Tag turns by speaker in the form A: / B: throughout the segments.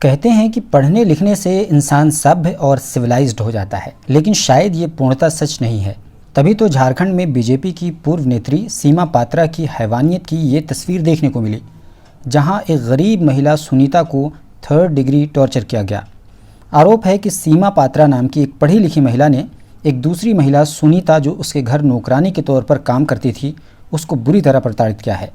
A: कहते हैं कि पढ़ने लिखने से इंसान सभ्य और सिविलाइज्ड हो जाता है, लेकिन शायद ये पूर्णतः सच नहीं है। तभी तो झारखंड में बीजेपी की पूर्व नेत्री सीमा पात्रा की हैवानियत की ये तस्वीर देखने को मिली, जहां एक गरीब महिला सुनीता को 3rd डिग्री टॉर्चर किया गया। आरोप है कि सीमा पात्रा नाम की एक पढ़ी लिखी महिला ने एक दूसरी महिला सुनीता, जो उसके घर नौकरानी के तौर पर काम करती थी, उसको बुरी तरह प्रताड़ित किया है।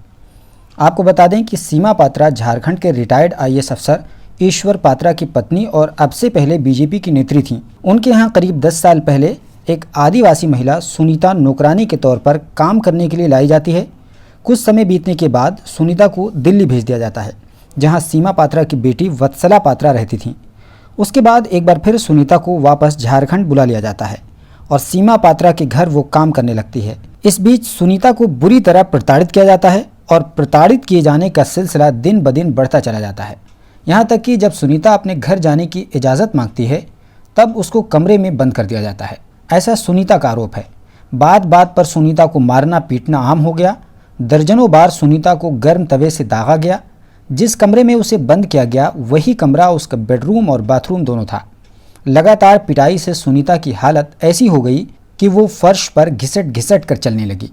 A: आपको बता दें कि सीमा पात्रा झारखंड के रिटायर्ड IAS अफसर ईश्वर पात्रा की पत्नी और अब से पहले बीजेपी की नेत्री थीं। उनके यहाँ करीब 10 साल पहले एक आदिवासी महिला सुनीता नौकरानी के तौर पर काम करने के लिए लाई जाती है। कुछ समय बीतने के बाद सुनीता को दिल्ली भेज दिया जाता है, जहाँ सीमा पात्रा की बेटी वत्सला पात्रा रहती थीं। उसके बाद एक बार फिर सुनीता को वापस झारखंड बुला लिया जाता है और सीमा पात्रा के घर वो काम करने लगती है। इस बीच सुनीता को बुरी तरह प्रताड़ित किया जाता है और प्रताड़ित किए जाने का सिलसिला दिन ब दिन बढ़ता चला जाता है। यहाँ तक कि जब सुनीता अपने घर जाने की इजाज़त मांगती है, तब उसको कमरे में बंद कर दिया जाता है। ऐसा सुनीता का आरोप है। बात बात पर सुनीता को मारना पीटना आम हो गया। दर्जनों बार सुनीता को गर्म तवे से दागा गया। जिस कमरे में उसे बंद किया गया, वही कमरा उसका बेडरूम और बाथरूम दोनों था। लगातार पिटाई से सुनीता की हालत ऐसी हो गई कि वो फर्श पर घिसट घिसट कर चलने लगी।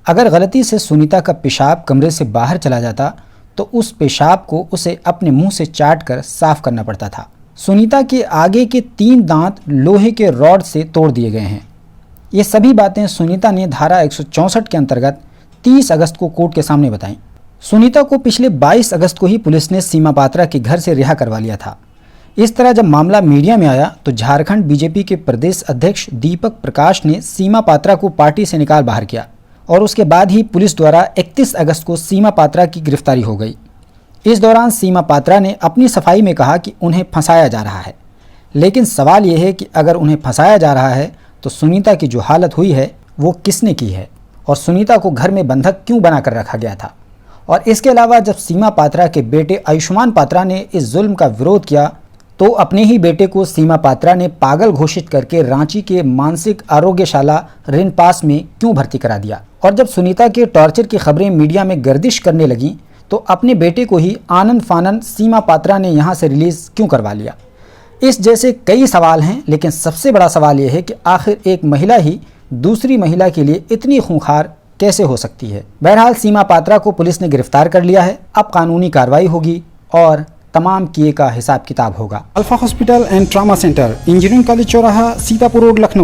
A: अगर गलती से सुनीता का पेशाब कमरे से बाहर चला जाता तो उस पेशाब को उसे अपने मुंह से चाट कर साफ करना पड़ता था। सुनीता के आगे के 3 दांत लोहे के रॉड से तोड़ दिए गए हैं। ये सभी बातें सुनीता ने धारा 164 के अंतर्गत 30 अगस्त को कोर्ट के सामने बताईं। सुनीता को पिछले 22 अगस्त को ही पुलिस ने सीमा पात्रा के घर से रिहा करवा लिया था। इस तरह जब मामला मीडिया में आया तो झारखंड बीजेपी के प्रदेश अध्यक्ष दीपक प्रकाश ने सीमा पात्रा को पार्टी से निकाल बाहर किया और उसके बाद ही पुलिस द्वारा 31 अगस्त को सीमा पात्रा की गिरफ्तारी हो गई। इस दौरान सीमा पात्रा ने अपनी सफाई में कहा कि उन्हें फंसाया जा रहा है, लेकिन सवाल यह है कि अगर उन्हें फंसाया जा रहा है तो सुनीता की जो हालत हुई है वो किसने की है और सुनीता को घर में बंधक क्यों बनाकर रखा गया था। और इसके अलावा जब सीमा पात्रा के बेटे आयुष्मान पात्रा ने इस जुल्म का विरोध किया तो अपने ही बेटे को सीमा पात्रा ने पागल घोषित करके रांची के मानसिक आरोग्यशाला रिनपास में क्यों भर्ती करा दिया। और जब सुनीता के टॉर्चर की खबरें मीडिया में गर्दिश करने लगीं तो अपने बेटे को ही आनंद फानंद सीमा पात्रा ने यहाँ से रिलीज क्यों करवा लिया। इस जैसे कई सवाल हैं, लेकिन सबसे बड़ा सवाल यह है कि आखिर एक महिला ही दूसरी महिला के लिए इतनी खूंखार कैसे हो सकती है। बहरहाल सीमा पात्रा को पुलिस ने गिरफ्तार कर लिया है। अब कानूनी कार्रवाई होगी और तमाम किए का हिसाब किताब होगा।
B: Alpha hospital and trauma centre, engineering college चौराहा, सीतापुर रोड, लखनऊ।